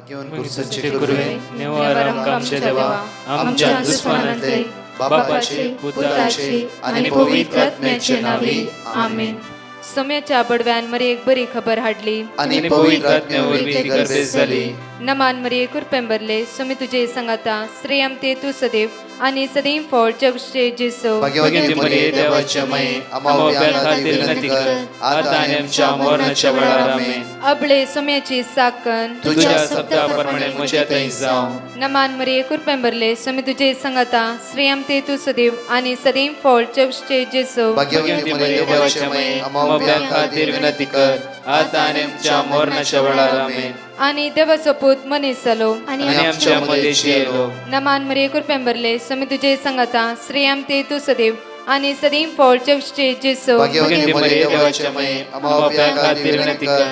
घेऊन कुर्साचे कुरवे निवार आमच्या देवा आमच्या दुश्मनांतले बापाचे पुत्राचे आणि पवित्र आत्म्याचे नावे आमेन. सोम्याच्या बडव्यान मरी एक बरी खबर हाडली आणि पवित्र आत्म्यावरवी गर्भेस झाली. नमान मरी कुरपेंबरले सोमी तुझे संगाता श्रेयम ते तू सदैव आणि सदैव फळ जगचे जेसो. भाग्यवती मरिये देवाच्या माये आम्हा खातीर विनंती कर आता आणि आमच्या मरणाच्या वेळार आमेन. अबळे सोम्याची साकन तुझ्या शब्दाप्रमाणे म्हज्यातही जावं. नमान मरी कुरपेंबरले सोमी तुझे संगाता श्रेयम ते तू सदैव आणि सदैव फळ जगचे जेसो. भाग्यवती मरिये देवाच्या माये आम्हा खातीर विनंती कर आता आणि आमच्या मरणाच्या वेळार आमेन. आणि देवाचो पूत मनीस जालो आणि आमच्या मध्येशी येलो. नमान मरी कुरपेंबरले सोमी तुझे संगाता श्रेयम ते तू सदैव आणि सदैव फळ जगचे जेसो. भाग्यवती मरिये देवाच्या माये आम्हा खातीर विनंती कर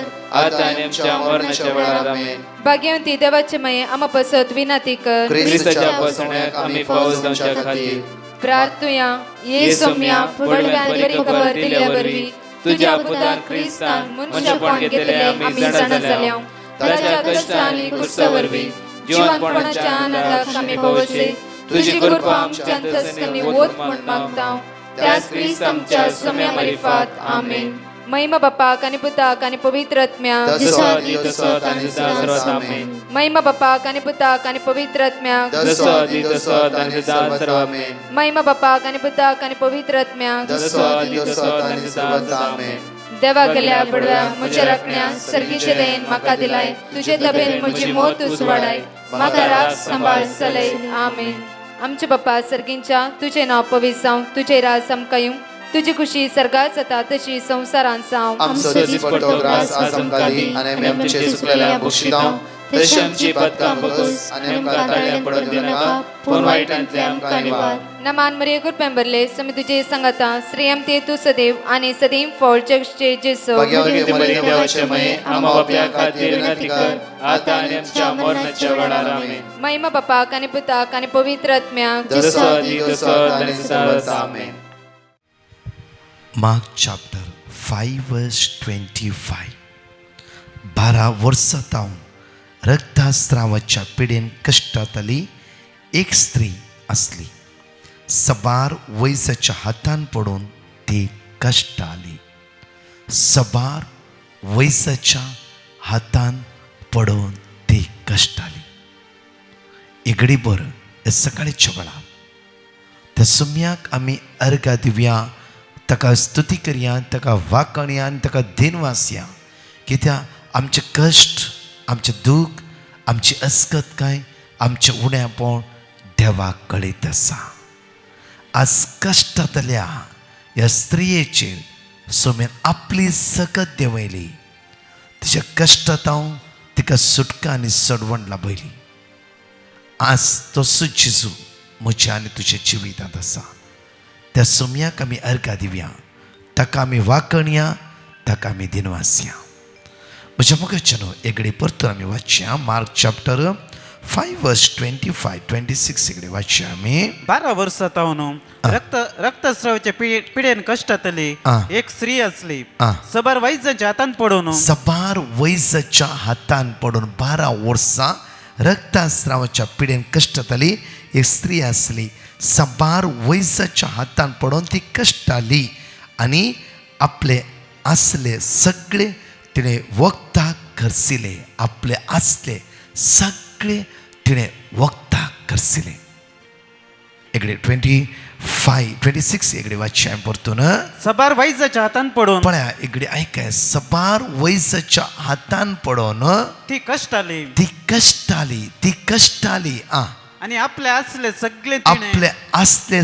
आता आणि आमच्या मरणाच्या वेळार आमेन. भाग्यवंती देवाचे माये आम्हा पसत विनंती कर ख्रिस्ताच्या पासण्याक आम्ही पावस जावच्या खातीर प्रार्थुया ये सोम्या बडव्यान बरी खबर दिल्या वरवी तुझ्या पुतान ख्रिस्तान मनुष्यपण घेतले आम्ही जाणा जाल्या. ताच्या कष्टांनी कुर्सावरवी जीवनपणाच्या आनंदाक आम्ही पावसे. तुझी कृपा आमच्या अंतस्करणी वोत म्हण मागता त्यास ख्रिस्त आमच्या सोम्या मार्फत आमेन. महिमा बापाक आणि पुताक आणि पवित्र आत्म्याक महिमा बापाक आणि पुताक आणि पवित्र आत्म्याक महिमा बापाक आणि पुताक आणि पवित्र आत्म्याक देवा गेल्या बडव्या म्हज्या राखण्या सर्गीचे देन म्हाका दिलाय. तुझे तबेन म्हजी मोत उसवाडाय म्हाका राख सांबाळ चलय आमेन. आमचे बाप्पा सर्गींच्या तुझे नाव पवित्र जावं तुझे राज आमकां तुझी खुशी सर्गात जाता तशी संसारांत जावं. आमचो दीस पडटो ग्रास आज आमकां दी आनी आमचे सुकलेल्या बक्षिदांव तशी आमची पातकां बगस आनी आमकां ताळ्यां पडून दिनाका पूण वायटांतले आमकां निवार. नमान मरिये कुरपेंबरले सोमी तुझे संगाता श्रेयम ते तू सदैव आणि सदैव फळ जगचे जेसो. भाग्यवती मरिये देवाचे माये आम्हा बाप्या खातीर विनंती कर आता आनी आमच्या मरणाच्या वेळार आमेन. महिमा बापाक आणि पुताक आणि पवित्र आत्म्याक आमेन. Mark chapter 5 verse 25. 12 वर्सां जावन रक्तस्रावाच्या पिडेन कश्टातली एक स्त्री असली. 12 वयसाच्या हातान पडून ती कश्टाली. 12 वयसाच्या हातान पडून ती कश्टाली. इगडी बर सकाळीच्या वेळा त्या सुम्याक आमी अर्घा दिवया ताका स्तुती करया ताका वाकणया आनी ताका दिनवासया कित्याक आमचे कश्ट आमचे दूख आमची अस्कतकाय आमचे उणेपण देवाक कळीत आसा. आज कश्टांतल्या ह्या स्त्रियेचेर सोमेन आपली सकत देंवयली. तिच्या कश्टांत तिका सुटका आनी सडवण लाभयली. आज तसो जेजू म्हज्या आनी तुज्या जिवितांत आसा. त्या सोम्याक आमी अर्घा दिवया ताका आमी वाकणया ताका आमी दिनवासया. म्हज्या मोगाच्यानो एगडे परतून आमी वाचया मार्क चॅप्टर 5 वर्स 25-26 एगडे वाचया आमी. 12 वर्सां जावन रक्तस्रावाच्या पिडेन कश्टातली एक स्त्री असली. 12 वयसाच्या हातान पडून 12 वयसाच्या हातान पडून 12 वर्सां रक्तस्रावाच्या पिडेन कश्टातली एक स्त्री असली. 12 वयसाच्या हातान पडून ती कश्टाली आनी आपले आसले सगळे तिणे वखदाक खर्चिले. आपले आसले सगळे तिणे वखदाक खर्चिले. एगडे 25-26 एगडे वाचया परतून. 12 वयसाच्या हातान पडून पळया एगडे ऐकाय 12 वयसाच्या हातान पडून ती कश्टाली ती कश्टाली आणि आपले असले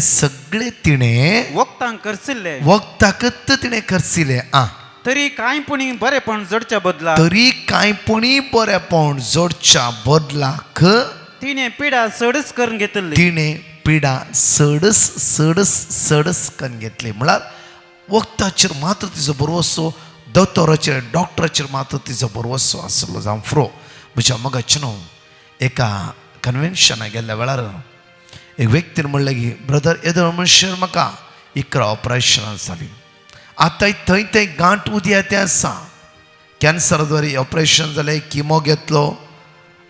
सगळे तिणे वखदांक खर्चिल्ले. वखदाकच तिणे खर्चिले. तरी कांयपणी बरेपण जोडच्या बदला जोडच्या तिने पिडा सडस करून घेतली. तिणे पिडा सडस करून घेतली. म्हळ्यार वखदाचेर मात्र तिचो बरोवसो डॉक्टराचेर मात्र तिचो बरोवसो आसलो जावं फ्रो. म्हज्या मोगाच्यानो एका कन्वेन्शनाक गेल्ल्या वेळार एक व्यक्तीन म्हणलें की ब्रदर येदो मनशार म्हाका 11 ऑपरेशनां जालीं. आतां थंय गांठ उदी ते आसा. कॅन्सरा द्वारे ऑपरेशन जालें किमो घेतलो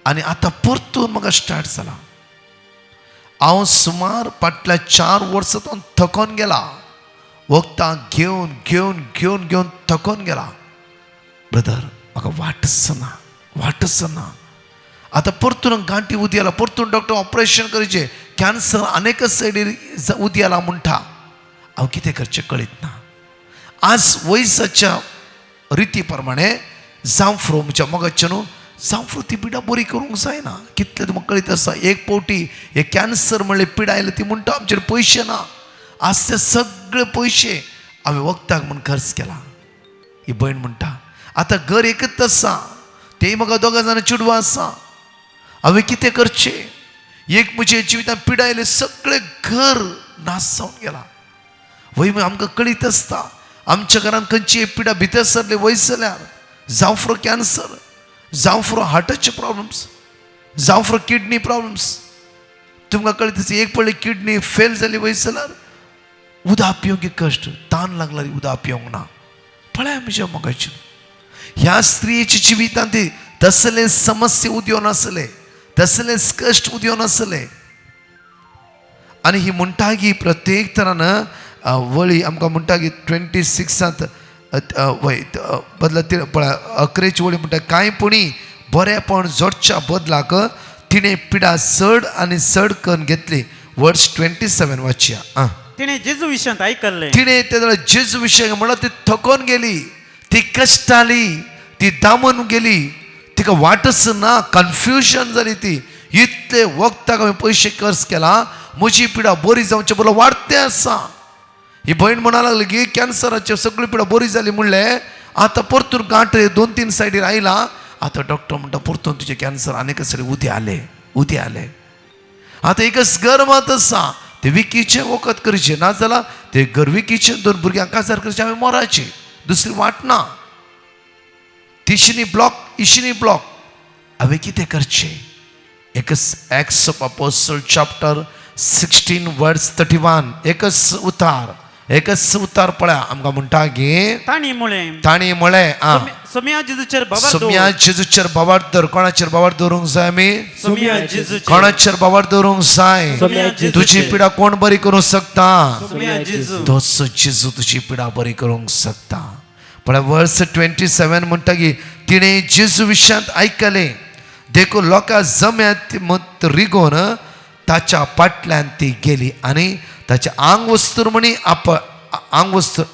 आणि आता परतून म्हाका स्टार्ट जाला. हांव सुमार फाटल्या 4 वर्सांतून थकोन गेला. वखदां घेवन घेवन घेवन घेवन थकोन गेला. ब्रदर म्हाका वाटच ना. आता परतून गांठी उदी आला. परतून डॉक्टर ऑपरेशन करचे. कॅन्सर अनेक सायडीर उदी आला म्हणटा. हांव कितें करचें कळीत ना. आज वयसाच्या रिती प्रमाणे जांफ्रो म्हज्या मोगाचे न्हू, जांफ्रो ती पिडा बरी करूंक जायना. कितले तुमकां कळीत आसा. एक पावटी हे कॅन्सर म्हणले पिडा आयले ती म्हणटा आमचेर पयशे ना. आज ते सगळे पयशे हांवें वखदाक म्हूण खर्च केला. ही भयण म्हणटा आतां घर एकच आसा. तेय म्हाका 2 जाणां चेडवां आसा. हांवें कितें करचें. एक म्हज्या जिवितांत पिडा आयले सगळे घर नाश जावन गेला. वय आमकां कळीत आसता आमच्या घरान खंयची पिडा भितर सरले वयस जाल्यार जावं कॅन्सर, जावं हार्टाचे प्रॉब्लेम्स, जावं किडनी प्रॉब्लेम्स. तुमकां कळीत आसा एक पडली किडनी फेल जाली वयस जाल्यार उदक पिवंक कश्ट. तान लागल्यार उदक पिवंक ना. पळय म्हज्या मोगाचे ह्या स्त्रीचे जिवितांत तसले समस्या उद्यो नासले, तसले कश्ट उद्यो नासले. आनी ही म्हणटा की प्रत्येक तरान वळी आमकां म्हणटा की 26 बदला पळय 11ची वळी म्हणटा कांयपणी बरेपण जोडच्या बदलाक तिणें पिडा चड आनी चड करून घेतली. वर्स 27 वाचया. तिने जेजू विशयांत आयकल्लें. तिणें ते जेजू विशय म्हणल्यार ती थकोन गेली, ती कश्टाली, ती दामून गेली, तिका वाटच ना, कन्फ्युजन जाली. ती इतले वखदाक हांवें पयशे खर्च केला, म्हजी पिडा बरी जावचे बरोबर वाडते आसा. ही भयण म्हणा लागली की कॅन्सराची सगळी पिडा बरी जाली म्हणले. आतां परतून गांठ 2-3 सायडीर आयला. आतां डॉक्टर म्हणटा परतून तुजे कॅन्सर आनीक सायडीर उदी आले. आतां एकच गर्मात आसा. ते विकीचे वखद करचे ना जाल्यार ते विकीचे 2 भुरग्यांक काजार करचे हांवें मराचे. दुसरी वाट ना. तिशिनी ब्लॉक. हांवें कितें करचें. एकच एक्ट्स ऑफ अपोस्टल चॅप्टर 16 वर्स 31 एकच उतार पळया आमकां म्हणटा की ताणी म्हळे सोम्या जेजूचेर बाबार दवर. कोणाचेर बाबार दवरूंक जाय आमी. कोणाचेर बाबार दवरूंक जाय. तुजी पिडा कोण बरी करूंक शकता. तोच जेजू तुजी पिडा बरी करूंक शकता. पळय वर्स 27 म्हणटा की तिणें जेजू विशयांत आयकले देखून लोकां जम्यात मत रिगोन ताच्या फाटल्यान ती गेली आनी ताचे आंग वस्तूर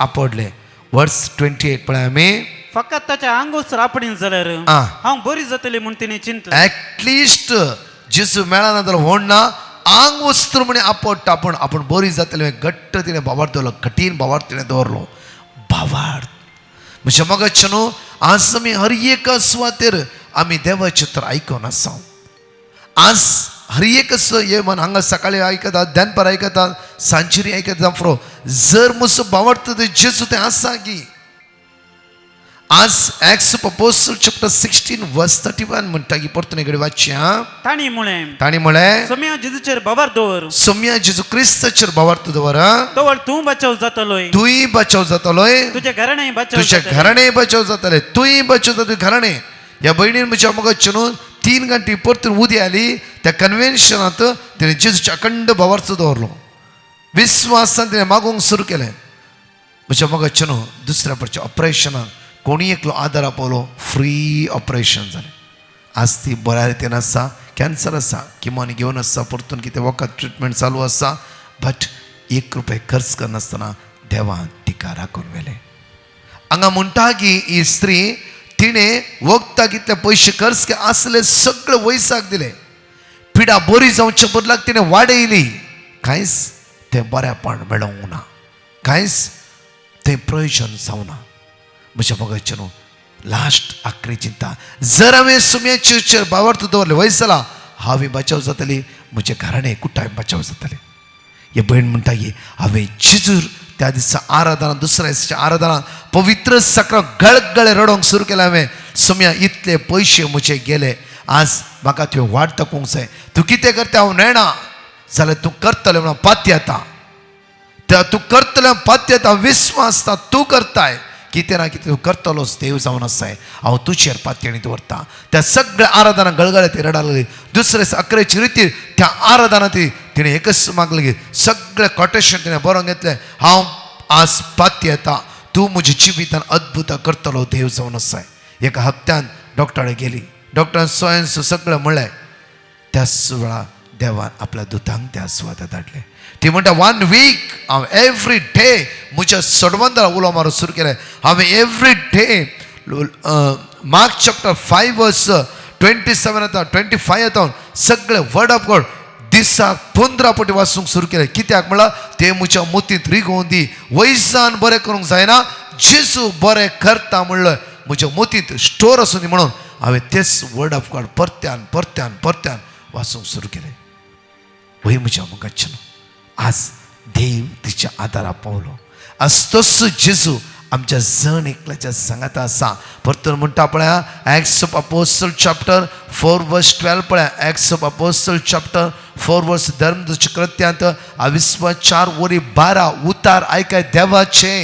आपडले. वर्स 28 पळय आमी फकत ताच्या आंग वस्त्र आपणीन जाल्यार हांव बरी जातली म्हूण तिणें चिंतलें. ऍटलिस्ट जेजू मेळना जाल्यार व्हड ना. आंग वस्त्र म्हणे आपडटा आपूण बरी जातले. घट्ट तिणें बाबार दवरलो. कठीण बाबार तिणें दवरलो. बाबार म्हज्या मोगाचे न्हू आज आमी हर एक सुवातेर आमी देवाचें तर आयकोन आसा. आज हर एक हे मन हांगा सकाळी आयकतात, दनपार आयकतात, सांजेरी आयकतात जांफ्रो. जर म्हजो बाबार्थ जेजू तें आसा की आज एक्ट्स ऑफ अपोस्टल चॅप्टर 16 वर्स 31 म्हणटा की परतून एक वाचया. ताणी म्हळे सोम्या जेजूचेर बाबार दवर. सोम्या जेजू क्रिस्ताचेर बाबार्थ दवर. तोवर तूं बचाव जातलोय. तूंय बचाव जातलोय. तुझे घराणें बचाव जातले. तूंय बचाव जातले घराणें. ह्या भयणीन म्हज्या मोगाचे न्हू 3 घंटे परतून उदी आली. त्या कन्वेन्शनांत तिणें जेजूचे अखंड बाबार्थ दवरलो. विश्वासान तिणें मागूंक सुरू केलें. म्हज्या मोगाचे न्हू दुसऱ्या फावटच्या ऑपरेशनाक कोणी एकलो आदार आपोलो. फ्री ऑपरेशन जालें. आज ती बऱ्या रितीन आसा. कॅन्सर आसा किमान घेवन आसा. परतून कितें वखद ट्रिटमेंट चालू आसा. बट 1 रुपया खर्च करनासतना देवान तिका राखून व्हेलें. हांगा म्हणटा की ही स्त्री तिणें वखदाक कितले पयशे खर्च केले आसले सगळे वयसाक दिले. पिडा बरी जावचे बदलाक तिणें वाडयली. कांयच तें बरेपण मेळोंक ना. कांयच तें प्रयोजन जावना. म्हज्या मोगाचे न्हू लास्ट आखरी चिंता. जर हांवें सुम्याचेर बाबार्थ दवरले वयस जाला हांवें बचाव जातली. म्हजे घराणें कुटाय बचाव जातलें. हे भयण म्हणटा की हांवें जेजूर त्या दिसा आराधना दुसऱ्या दिसाच्या आराधना पवित्र सकाळ गळगळे रडोंक सुरू केलें. हांवें सोम्या इतले पयशे म्हजे गेले. आज म्हाका तुवें वाट दाखोवंक जाय. तूं कितें करता हांव नेणा जाल्यार तूं करतलें म्हणून पात्य येता. तूं करतलें पात्य येता. विस्वास आसता तूं करताय कितें ना कितें तूं करतलोच देव जावन आसाय हांव तुजेर पातयेणी दवरता. त्या सगळ्या आराधना गळगळे ती रडायला लागली. दुसरे 11 रितीर त्या आराधना तिणें एकच मागलें की सगळें कोटेशन तिणें बरोवन घेतलें. हांव आज पातय येता, तूं म्हज्या जिवितान अद्भुतां करतलो देव जावन आसाय. एका हप्त्यान डॉक्टराकडे गेली. डॉक्टरान स्वयंस सगळें म्हणलें. त्याच वेळा देवान आपल्या दुतांक त्या सुवातेर धाडले. ती म्हणटा 1 वीक हांव एवरी डे म्हज्या सडवंदरा उलो मारूंक सुरू केलें. हांवें एवरी डे मार्क चॅप्टर 5 वर्स 27 येता 25 येता सगळे वर्ड ऑफ गॉड दिसाक 15 फावटी वाचूंक सुरू केलें. कित्याक म्हणल्यार ते म्हज्या मोतींत रिगोवन दी. वयसान बरें करूंक जायना, जेजू बरें करता म्हणलें म्हज्या मोतींत स्टोर आसूं दी म्हणून हांवें तेच वर्ड ऑफ गॉड परत्यान परत्यान परत्यान वाचूंक सुरू केलें. वय म्हज्या मोगाचें आज देव तिच्या आदारा पावलो. आज तसो जेजू आमच्या जण एकल्याच्या सांगात आसा. परतून म्हणटा पळया एक्ट्स ऑफ अपोस्टल चॅप्टर 4 वर्स 12 पळया. एक्ट्स ऑफ अपोस्टल चॅप्टर 4 वर्स धर्मदूत कृत्यांत 24 वरी 12 उतार आयकाय देवाचे.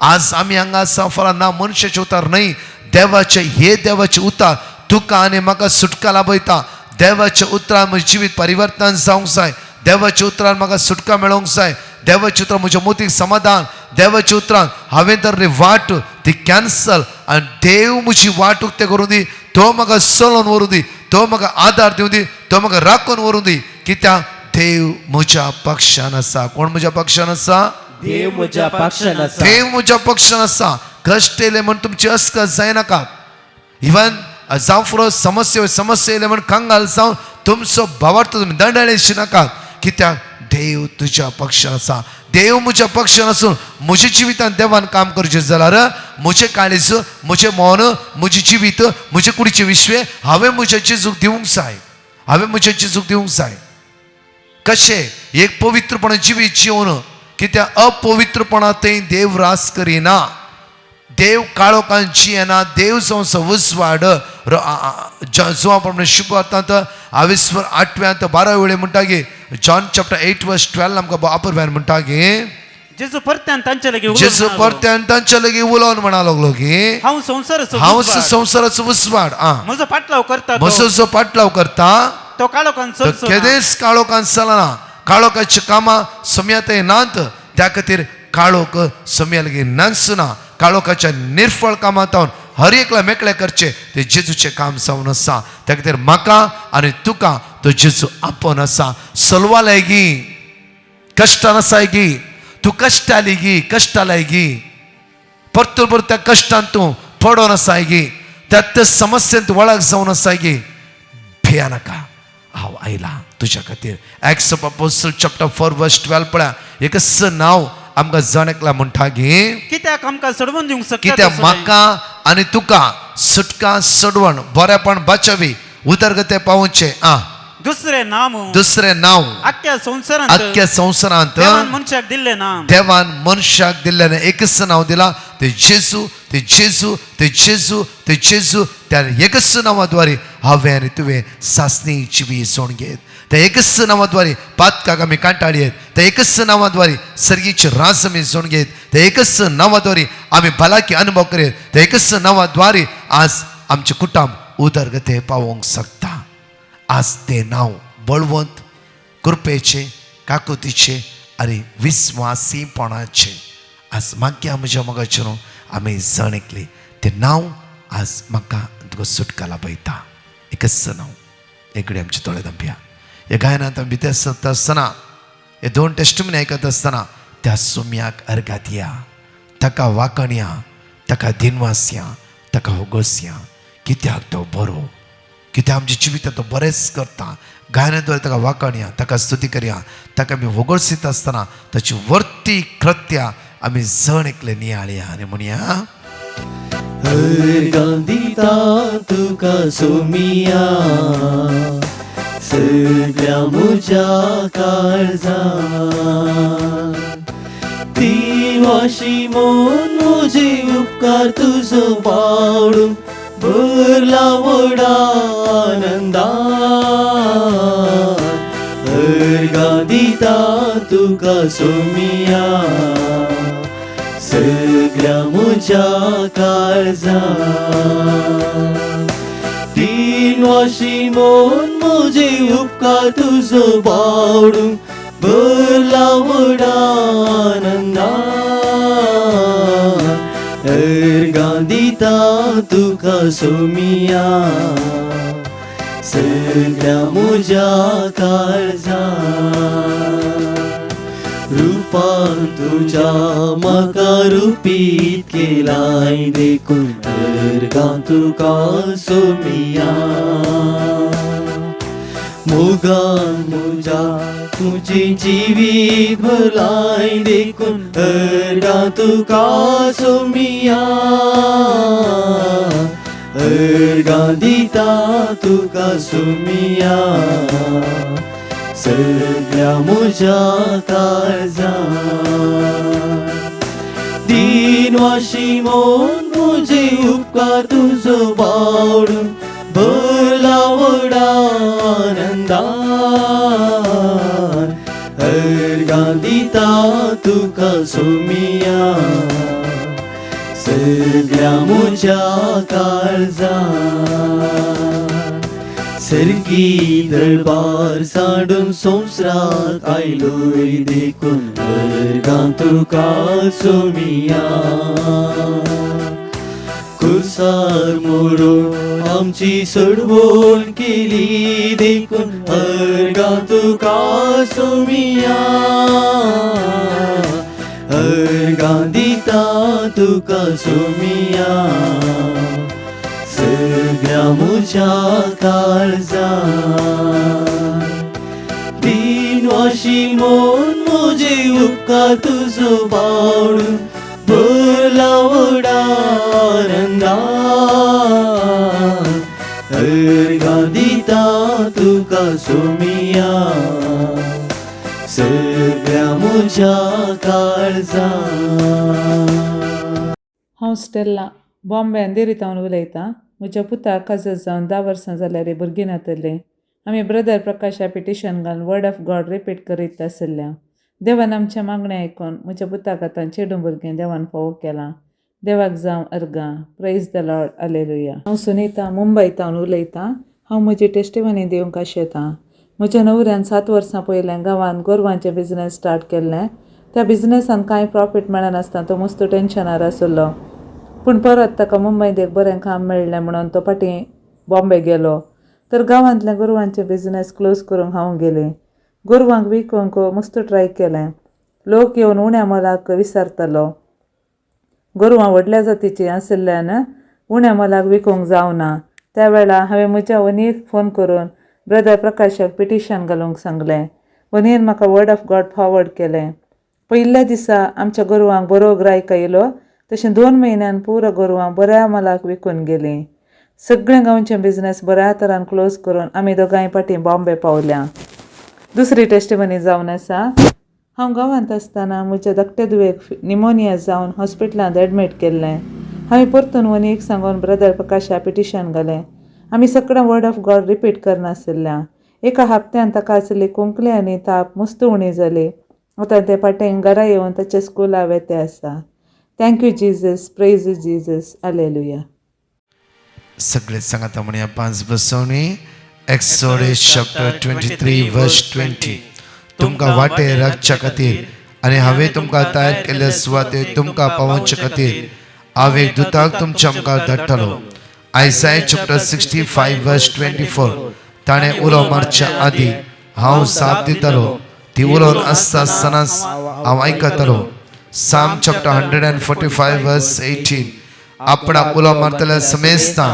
आज आमी हांगा आसा फळां ना मनशाचे उतार न्हय, देवाचे. हे देवाचे उतार तुका आनी म्हाका सुटका लाभयता. देवाच्या उतरान म्हजें जिवीत परिवर्तन जावंक जाय. देवाच्या उतरान म्हाका सुटका मेळोंक जाय. देवाच्या उतरान म्हज्या मोतीक समाधान. देवाच्या उतरान हांवें धरली वाट ती कॅन्सल आनी देव म्हजी वाट उक्ते करूं दी. तो म्हाका चलोवन व्हरूं दी. तो म्हाका आदार दिवं दी. तो म्हाका राखून व्हरूं दी. कित्याक देव म्हज्या पक्षान आसा. कोण म्हज्या पक्षान आसा? देव म्हज्या पक्षान आसा. देव म्हज्या पक्षान आसा. कश्ट येयले म्हण तुमची अस्कत जायनाकात. इवन जावं फुरो समस्या येयले म्हण कांगाल जावन तुमचो भावार्थ तुमी दंडाळेशी नाकात. कित्याक देव तुज्या पक्षान आसा. देव म्हज्या पक्षान आसून म्हज्या जिवितान देवान काम करचें जाल्यार म्हजें काळीज, म्हजें मौन, म्हजें जिवीत, म्हजे कुडीचे विश्वे हांवें म्हज्या जेजूक दिवंक जाय. हांवें म्हज्या जेजूक दिवंक जाय. कशें एक पवित्रपणान जिवीत जिवन. कित्याक अपवित्रपणा थंय देव रास करिना. देव काळोखान जियेना. देव जावंसो उजवाड जो आपण शुभार्थांत 8:12 वेळे म्हणटा गे जॉन चॅप्टर 8 वर्स 12 आमकां वापरव्यान म्हणटा गे जेजू परत्यान तांचे लागीं जेजू परत्यान तांच्या लागीं उलोवन म्हणा लागलो की हांव संवसाराचो उजवाड. म्हजो पाटलाव करता. म्हजो जो पाटलाव करता तो काळोखान चलचो ना. केदेंच काळोखान चलना. काळोखाची कामां समयात नात. त्या खातीर काळोख समया लागीं नासना. काळोखाच्या निर्फळ कामांत हर एकला मेकळे करचे ते जेजूचे काम जावन आसा. त्या खातीर म्हाका आनी तुका तो जेजू आपण आसा. सलवालाय गी, कश्टान आसाय गी, तूं कश्टाली गी, कश्टालाय गी. परतून परत त्या कश्टान तूं पडोन आसाय गी. त्या समस्येंत वळख जावन आसाय गी. भिया नाका, हांव आयला तुज्या खातीर. एक्ट्स ऑफ अपोस्टल चॅप्टर 4 वर्स 12 पळया. एकच नांव आमकां जण एकला म्हणटा गे कित्याक आमकां सोडवून दिवंक शकता. कित्याक म्हाका आनी तुका सुटका सोडवण बरेपण बचावी उदरगते पावोवचे. दुसरे नांव आख्या संवसारांत देवान मनशाक दिल्लें नांव. देवान मनशाक दिल्लें एकच नांव दिलां. ते जेजू, ते जेजू, ते जेजू, ते जेजू. त्या एकच नांवाद्वारे हांवें आनी तुवें सासणी जिवी सोड घेत. त्या एकच नांवाद्वारे पातकाक आमी कांटाळी येत. त्या एकच नांवाद्वारे सर्गीचे रास आमी सोड घेत. त्या एकच नांवाद्वारे आमी भलायकी अनुभव करीत. त्या एकच नांवाद्वारे आज आमचे कुटुंब उदरगते पावोवंक शकता. आज ते नांव बळवंत, कृपेचे, काकुतीचे आनी विस्वासीपणाचे. आज मागया म्हज्या मोगाचेर आमी जण एकली ते नांव आज म्हाका तुका सुटका लाभयता. एकच नांव. एकडे आमचे दोळे धांपया. हे गायनांत आमी भितर सरता आसतना हे 2 टेस्टमनी आयकत आसतना त्या सुम्याक अर्गात या, ताका वाकणया, ताका दिनवासया, ताका होगोसया. कित्याक तो बरो, कित्याक आमच्या जिवितांत तो बरेंच करता. गायनाद्वारे ताका वाकणया, ताका स्तुती करया, ताका आमी होगोसीत आसतना ताची वर्ती कृत्या आमी जण एकले नियाळया आनी म्हणया अर्गांदिता तुका सोमिया सगळ्या म्हज्या काळजान. दिवाशी म्हूण म्हजे उपकार तुजो वाडून भरला व्हडा आनंदान. अर्गां दिता तुका सोमिया सगळ्या म्हज्या काळजा दिनवाशी मोन म्हजे उपकार तुजो बावडू भरला व्हडा आनंदान अर्गां दिता तुका सोमिया सगळ्या म्हज्या काळजा रूपान तुझ्या म्हाका रुपीत केलाय देखून अर्गां तुका सोमिया मोगान म्हज्या तुझी जिवीत भलाय देखून अर्गां तुका सोमिया अर्गां दिता तुका सोमिया सगळ्या म्हज्या काळजा दिनवाशी मोन म्हजे उपकार तुजो बावडू भरला व्हडा आनंदान अर्गां दिता तुका सोमिया सगळ्या म्हज्या काळजा सर्गी दरबार सांडून संवसारांत आयलोय देखून अर्गां तुका सोमिया खुर्सार मोडून आमची सोडवण केली देखून अर्गां तुका सोमिया अर्गां दिता तुका सोमिया सगळ्या म्हज्या काळजा दिनवाशी मोन म्हजे उपकार तुजो बावडू भरला व्हडा आनंदान अर्गां दिता तुका सोमिया सगळ्या म्हज्या काळजा हांव स्टेल्ला बॉम्बे अंधेरीतावन उलयतां. म्हज्या पुताक काजर जावन 10 वर्सां जाल्यार भुरगीं नातलें. आमी ब्रदर प्रकाशा पिटिशन घालून वर्ड ऑफ गॉड रिपीट करीत आसल्या. देवान आमच्या मागणें आयकून म्हज्या पुताक आतां चेडूं भुरगें देवान फावो केलां. देवाक जावं अर्गां. Praise the lord. हालेलुया. हांव सुनीता मुंबयतावन उलयतां. हांव म्हजी टेस्टिमनी दिवंक आशेतां. म्हज्या न्हवऱ्यान 7 वर्सां पयलें गांवांत गोरवांचें बिझनेस स्टार्ट केल्लें. त्या बिझनेसान कांय प्रॉफीट मेळनासतना तो मस्त टेन्शनार आसलो. पूण परत ताका मुंबयत एक बरें काम मेळ्ळें म्हणून तो फाटीं बॉम्बे गेलो. तर गांवांतलें गोरवांचें बिझनेस क्लोज करूंक हांव गेलें. गोरवांक विकूंक मस्त ट्राय केलें. लोक येवन उण्या मोलाक विचारतालो. गोरवां व्हडल्या जातीचीं आशिल्ल्यान उण्या मोलाक विकूंक जावना. त्या वेळार हांवें म्हज्या वनीक फोन करून ब्रदर प्रकाशाक पिटिशन घालूंक सांगलें. वनीन म्हाका वर्ड ऑफ गॉड फॉरवर्ड केलें. पयल्या दिसा आमच्या गोरवांक बरो गिरायक आयलो. तशें 2 म्हयन्यान पुरो गोरवां बऱ्या मोलाक विकून गेलीं. सगळें गांवचें बिझनेस बऱ्या तरान क्लोज करून आमी दोगांय फाटीं बॉम्बे पावल्या. दुसरी टेस्टिमनी जावन आसा. हांव गांवांत आसतना म्हज्या धाकटे धुवेक निमोनिया जावन हॉस्पिटलांत एडमीट केल्लें. हांवें परतून वनीक सांगून ब्रदर प्रकाशा पिटिशन घालें. आमी सगळें वर्ड ऑफ गॉड रिपीट करनाशिल्ल्यां. एका हप्त्यान ताका आशिल्ली कुंकली आनी ताप मस्त उणी जाली. आतां ते फाटीं घरा येवन ताचे स्कुला वेते आसा. Thank you Jesus. Praise Jesus. Hallelujah. सगळे सांगाता म्हणया 5 बसवणी. एक्सोडस चॅप्टर 23 वर्स 20. तुमकां वाटे राखच्या खातीर आनी हांवें तुमकां तयार केल्ले सुवाते तुमकां पावोवचे खातीर हांव एक दुताक तुमच्या मुखार धाडटलो. आयसाय चॅप्टर 65 वर्स 24. ताणें उलो मारच्या आदी हांव साथ दितलो. ती उलोवन आसतानाच हांव आयकतलो. साम चॅप्टर 145 वर्स 18. आपणाक उलो मारतल्या समेस्तां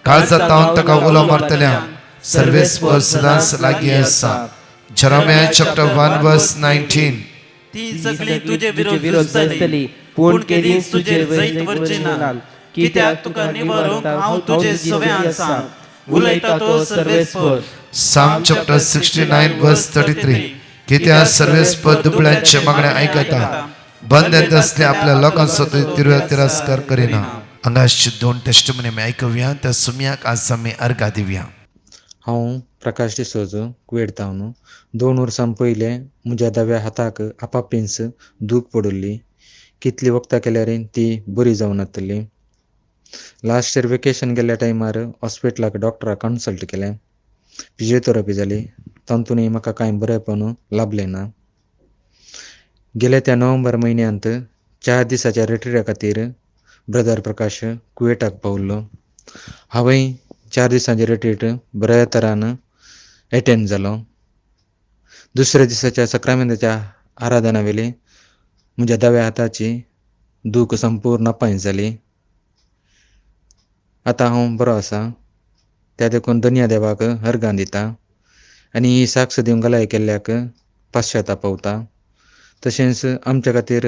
काळजांत हांव ताका उलो मारतल्या. सर्वेस्पर सदांच लागीं आसा. जेरेमिया चॅप्टर 1 वर्स 19. ती सगळी तुजे विरोध आसतली पूण केदींच तुजेर जैत वरची ना. कित्याक तुका निवारूंक हांव तुजे सव्यान आसां. उलयता तो सर्वेस्पर. साम चॅप्टर 69 वर्स 33. कित्याक सर्वेस्पर दुबळ्यांचे मागणे आयकता. बंद असले आपल्या लोकांचो तिरस्कार करिना. हांगाची 2 टेस्टिमनी आमी आयकुया. त्या सुमयाक आज आमी अर्घा दिवया. हांव प्रकाश डिसोज कुवेडतावन 2 वर्सां पयलें म्हज्या दाव्या हाताक आपापिन्स दूख पडुल्ली. कितली वखदां केल्यार ती बरी जावन येतली. लास्ट इयर वेकेशन गेल्ल्या टायमार हॉस्पिटलाक डॉक्टराक कन्सल्ट केलें. फिजिओथेरपी जाली, तातूंतय म्हाका कांय बरेंपण लाभलें ना. गेल्या त्या नोव्हेंबर म्हयन्यांत 4 दिसाच्या रिट्रीटा खातीर ब्रदर प्रकाश कुवेटाक पावल्लो. हांवें 4 दिसांचे रिट्रीट बऱ्या तरान एटेंड जालो. दुसऱ्या दिसाच्या सक्रामेंताच्या आराधना वेळी म्हज्या दाव्या हाताची दूख संपूर्ण पांय जाली. आतां हांव बरो आसा. त्या देखून धन्य देवाक अर्गां दिता आनी ही साक्ष दिवंक घालाय केल्ल्याक पाश्चातापवता. तशेंच आमच्या खातीर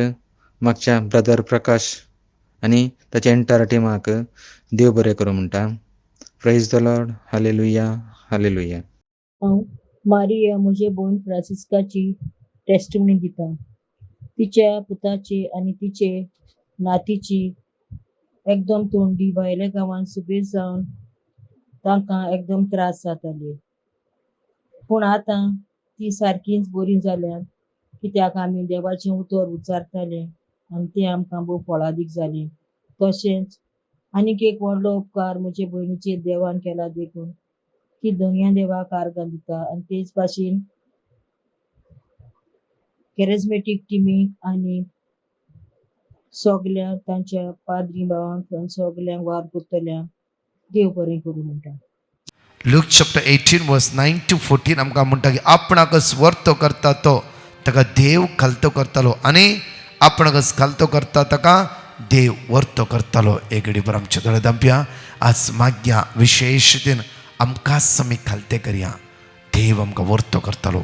मागच्या ब्रदर प्रकाश आनी ताच्या एंटायर टिमाक देव बरें करूं म्हणटा. Praise the lord. Hallelujah, hallelujah. हांव मारिया म्हजे भयण फ्रांसिस्काची टेस्टमनी दिता. तिच्या पुताची आनी तिचे नातीची एकदम तोंडी भायल्या गांवांत सुबेज जावन तांकां एकदम त्रास जाताले. पूण आतां ती सारकीच बरी जाल्यात, कित्याक आमी देवाचें उतर उच्चारताले आनी तें आमकां भोव फळादीक जालें. तशेंच आनीक एक व्हडलो उपकार म्हजे भयणीचेर देवान केला देखून ती धन्य देवाक आर्गां दिता. आनी तेच भाशेन कॅरिझमॅटीक टिमीक आनी सगळ्या तांच्या पाद्री भावांक आनी सगळ्यांक वार करतल्यांक देव बरें करूं म्हणटा. Luke chapter 18 verse 9 to 14 आमकां म्हणटा की आपणाकच वर्तो करता तो ताका देव खालतो करतालो आनी आपणाकच खालतो करता ताका देव वर्तो करतालो. एक घडीभर आमचे दोळे धांपया. आज मागया विशेषतेन आमकांच आमी खालते करया. देव आमकां वर्तो करतालो.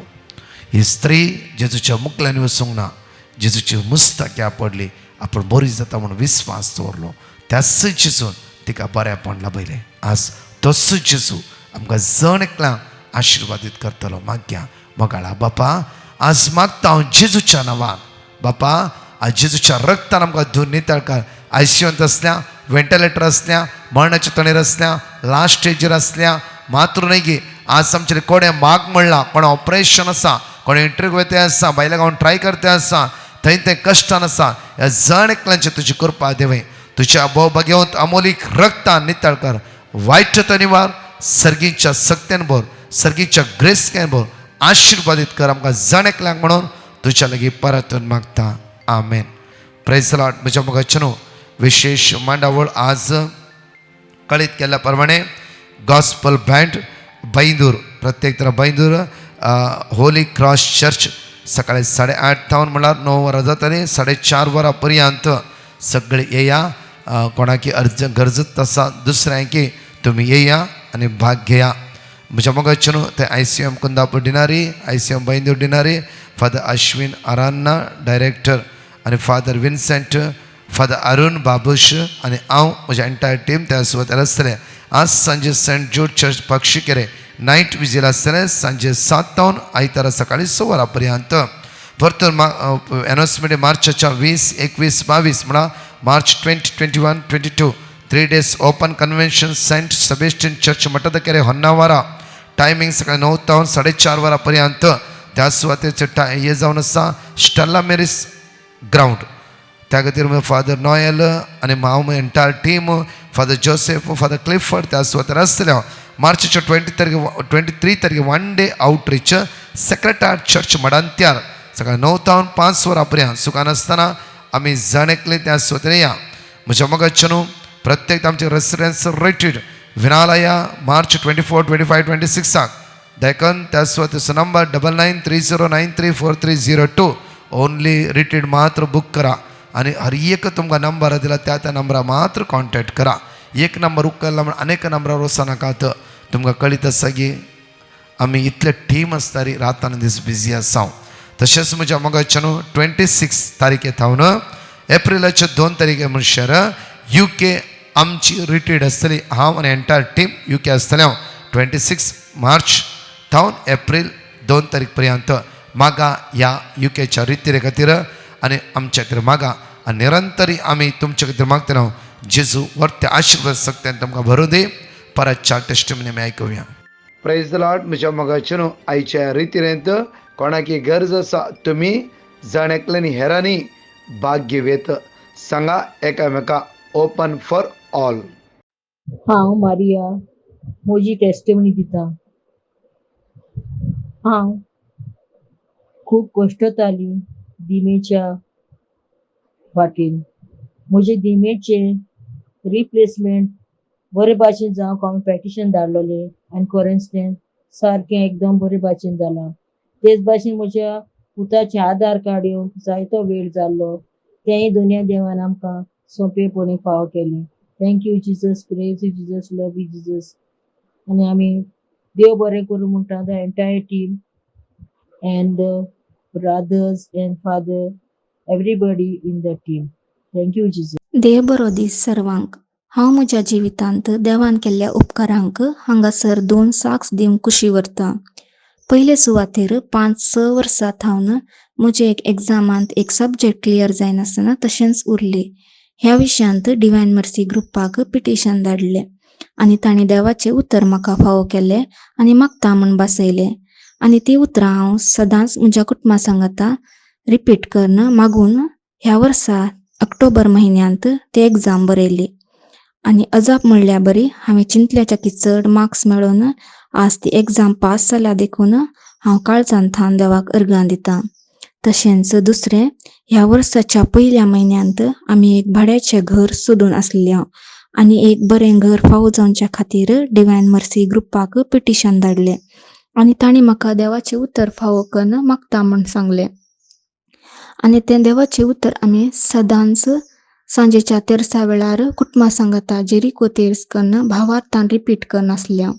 ही स्त्री जेजूच्या मुखल्यान वसूंक ना. जेजूची मुस्ताक्या पडली. आपण बरी जाता म्हणून विस्वास दवरलो. त्याच जेजून तिका बरेपण लाभयलें. आज तोच जेजू आमकां जण एकल्यांक आशिर्वादीत करतलो. मागया मोगाळा बापा, आज मागता हांव जेजूच्या नांवान. बापा, आज जेजूच्या रक्तान आमकां धुवन नितळ कर. आयसीयूंत असल्या, व्हेंटिलेटर असल्या, मरणाच्या तणेर असल्या, लास्ट स्टेजीर असल्या, मात्र न्हय गे आज आमचे कोणे माग म्हणला, कोणा ऑपरेशन आसा, कोणे इंटरव्यू वयते आसा, भायल्या गांवांत ट्राय करते आसा, थंय ते कश्टान आसा, ह्या जण एकल्यांची तुजी कृपा देवय. तुज्या भोवभाग्यवंत अमोलीक रक्तान नितळ कर. वायट निवार सर्गीच्या सक्तेन भर, सर्गीच्या ग्रेसकेन भर, आशिर्वादीत कर आमकां जण एकल्यांक म्हणून तुज्या लागीं परतून मागता. आमेन. Praise the lord. म्हज्या मोगाचेनो विशेष मांडावळ आज कळीत केल्ल्या प्रमाणे गॉस्पल बँड बैंदूर, प्रत्येक तर बैंदूर होली क्रॉस चर्च सकाळी 8:30 म्हळ्यार 9 वरां जातली. 4:30 वरां पर्यंत सगळे येया. कोणाकी अर्ज गरजत आसा दुसऱ्यांकी तुमी येया आनी भाग घेया. म्हज्या मोगाचेनो ते ICM Kundapur deanery, ICM Byndoor deanery, father Ashwin Aranha director आनी फादर विन्सेंट, फादर अरुण बाबूश आनी हांव म्हज्या एंटायर टीम त्या सुवातेर आसतले. आज सांजे सेंट जूड चर्च पक्षिकेरे नायट विजील आसतलें सांजे 7 आयतारा सकाळी 6 वरां पर्यंत. परतून एनॉन्समेंट मार्चाच्या 20, 21, 22 म्हणा March 20, 21, 22 3 days open convention saint Sebastian church मटदकेरे होन्नावारा. टायमिंग सकाळी 9 ते 4:30 वरां पर्यंत. त्या सुवातेचे हे जावन आसा स्टेला मेरीस ग्राउंड. त्या खातीर फादर नॉयल आनी हांव entire team, father Joseph, father Clifford त्या सुवातेर आसतले. मार्चच्या 23 तारखेर 1 day आउटरीच सेक्रेटार्ट चर्च मडांत्यार सकाळी 9 ते 5 वरां पर्यंत. सुखान आसतना आमी जण एकले त्या सुवातेर या. म्हज्या मोगाचेनो प्रत्येक आमचे रेसिडेन्स रिट्रीट विनालया मार्च 24, 25, 26 देखून त्या सुवातेचो नंबर 9930934302. ओनली रिट्रीट मात्र बुक करा आनी हर एक तुमकां नंबर दिला त्या नंबरा मात्र कॉन्टॅक्ट करा. एक नंबर उकल्ला म्हण अनेक नंबरार वचनाकात. तुमकां कळीत आसा की आमी इतले टीम आसता री रातान दीस बिजी आसा. तशेंच म्हज्या मोगाचेनो 26 तारीखेर हांव एप्रिलाच्या 2 तारीखे म्हणशार UK आमची रिट्रीट आसतली. हांव आनी एंटायर टीम UK आसतले. 26 मार्च जावन एप्रील 2 तारीख पर्यंत मागा ह्या UKच्या रितीरे खातीर आनी आमच्या खातीर मागा. आनी निरंतरी आमी तुमचे खातीर मागतना जेजू वर्ते आशिर्वाद सक्त्यान तुमकां भरूं दी. परतच्या टेस्टिमनी आमी आयकुया. Praise the lord. म्हज्या मोगाचेनो आयच्या रितीरेंत कोणाकी गरज आसा तुमी जण एकल्यांनी हेरांनी भाग घेवेत. सांगा एकामेका ओपन फॉर ऑल. हांव मारिया म्हजी टेस्टमनी दितां. हांव खूब कश्टताली दिमेच्या वाटेन. म्हजे दिमेचे रिप्लेसमेंट बरे भाशेन जावंक हांवें पॅटिशन धाडलोलें आनी खरेंच तें सारकें एकदम बरे भाशेन जालां. तेच भाशेन म्हज्या पुताचें आधार कार्ड येवंक जायतो वेळ जाल्लो. तेंय दोनूय देवान आमकां सोंपेपणी फावो केलें. Thank you Jesus, praise you Jesus, love you Jesus. आनी आमी देव बरें करूं म्हणटा the entire team and the brothers and father, everybody in the team. Thank you, Jesus. देव बरो दीस सर्वांक. हांव म्हज्या जिवितांत देवान केल्ल्या उपकारांक हांगासर 2 साक्स दिवंक खुशी व्हरतां. पयले सुवातेर 5-6 वर्सां थावन म्हजे एग्जामांत एक सब्जेक्ट क्लियर जायनासतना तशेंच उरली. ह्या विशयांत डिवायन मर्सी ग्रुपाक पिटिशन धाडलें आनी तांणी देवाचें उतर म्हाका फावो केलें आनी मागता म्हूण बसयलें. आनी ती उतरां हांव सदांच म्हज्या कुटुंबा सांगाता रिपीट करन मागून ह्या वर्सा ऑक्टोबर म्हयन्यांत ती एग्जाम बरयली. आनी अजाप म्हणल्यार बरी हांवें चिंतल्याच्या चड मार्क्स मेळोवन आज ती एग्जाम पास जाल्या देखून हांव काळजांत थावन देवाक अर्गां दितां. तशेंच दुसरें, ह्या वर्साच्या पयल्या म्हयन्यांत आमी एक भाड्याचें घर सोदून आसल्या आनी एक बरें घर फावो जावच्या खातीर डिवायन मर्सी ग्रुपाक पिटिशन धाडलें आनी तांणी म्हाका देवाचें उतर फावो करन मागता म्हूण सांगलें. आनी तें देवाचें उतर आमी सदांच सांजेच्या तेरसा वेळार कुटुंबा सांगाता जेरिको तेर्स करन भावार्थान रिपीट करन आसल्या.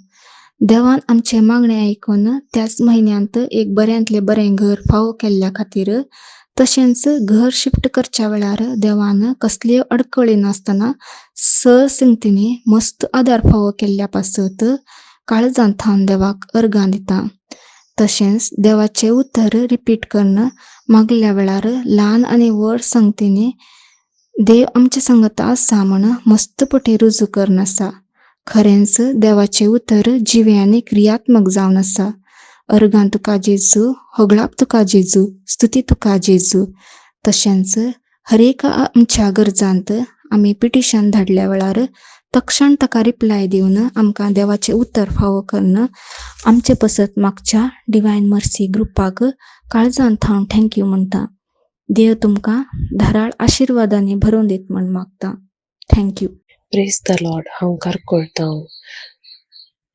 देवान आमचे मागणें आयकून त्याच म्हयन्यांत एक बऱ्यांतलें बरें घर फावो केल्ल्या खातीर तशेंच घर शिफ्ट करच्या वेळार देवान कसल्यो अडखळी नासतना संगतींनी मस्त आदार फावो केल्ल्या पासत काळजांत थावन देवाक अर्गां दितां. तशेंच देवाचें उतर रिपीट करन मागल्या वेळार ल्हान आनी व्हड संगतींनी देव आमच्या सांगता आसा म्हण मस्तपटी रुजू करन आसा. खरेंच देवाचें उतर जिवे आनी क्रियात्मक जावन आसा. अर्गां तुका जेजू, होगळाप तुका जेजू, स्तुती तुका जेजू. तशेंच हर एक आमच्या गरजांत आमी पिटिशन धाडल्या वेळार तक्षण ताका रिप्लाय दिवन आमकां देवाचें उतर फावो करन आमचे पसत मागच्या डिवायन मर्सी ग्रुपाक काळजांत थावन थँक्यू म्हणटा. देव तुमकां धाराळ आशिर्वादांनी भरून दीत म्हण मागता. थँक्यू. Praise the Lord. हांव कारकोळता.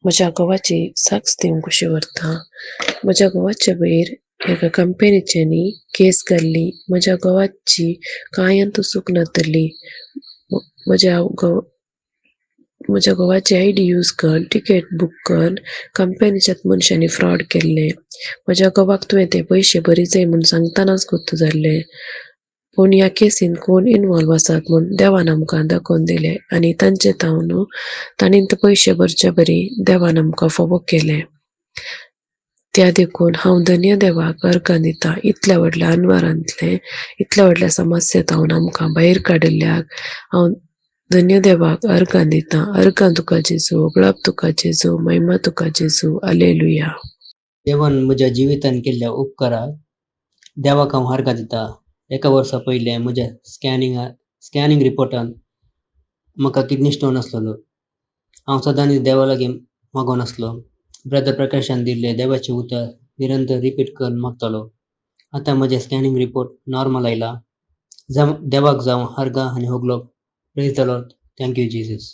म्हज्या घोवाची साक्स दिवंक कशी व्हरता. म्हज्या घोवाचे वयर एका कंपनीच्यांनी केस घाल्ली. म्हज्या घोवाची कांयंत चूक नातली. म्हज्या घोवाची आयडी यूज करून तिकेट बूक करून कंपनीच्याच मनशांनी फ्रॉड केल्ले. म्हज्या घोवाक तुवें ते पयशे भरी जाय म्हूण सांगतानाच गुर्त जाल्ले. पूण ह्या केसीन कोण इनवॉल्व आसात म्हूण देवान आमकां दाखोवन दिले आनी तांचे तावन तांणी ते पयशे भरचे बरी देवान आमकां फावो केले. त्या देखून हांव धन्य देवाक अर्गां दिता. इतल्या व्हडल्या अनवरांतले इतल्या व्हडल्या समस्येंतावन आमकां भायर काडिल्ल्याक हांव धन्य देवाक अर्गां दिता. अर्गां तुका जेजू, होगळाप तुका जेजू, महिमा तुका जेजू. हालेलुया. देवान म्हज्या जिवितान केल्ल्या उपकाराक देवाक हांव अर्गां दिता. एका वर्सा पयलें म्हज्या स्कॅनिंग रिपोर्टान म्हाका किडनी स्टोन आसलेलो. हांव सदांच देवा लागीं मागोन आसलो. ब्रदर प्रकाशान दिल्ले देवाचें उतर निरंतर रिपीट करून मागतालो. आतां म्हजें स्कॅनिंग रिपोर्ट नॉर्मल आयला. देवाक जावं अर्गां आनी होगलो. Praise the lord. Thank you Jesus.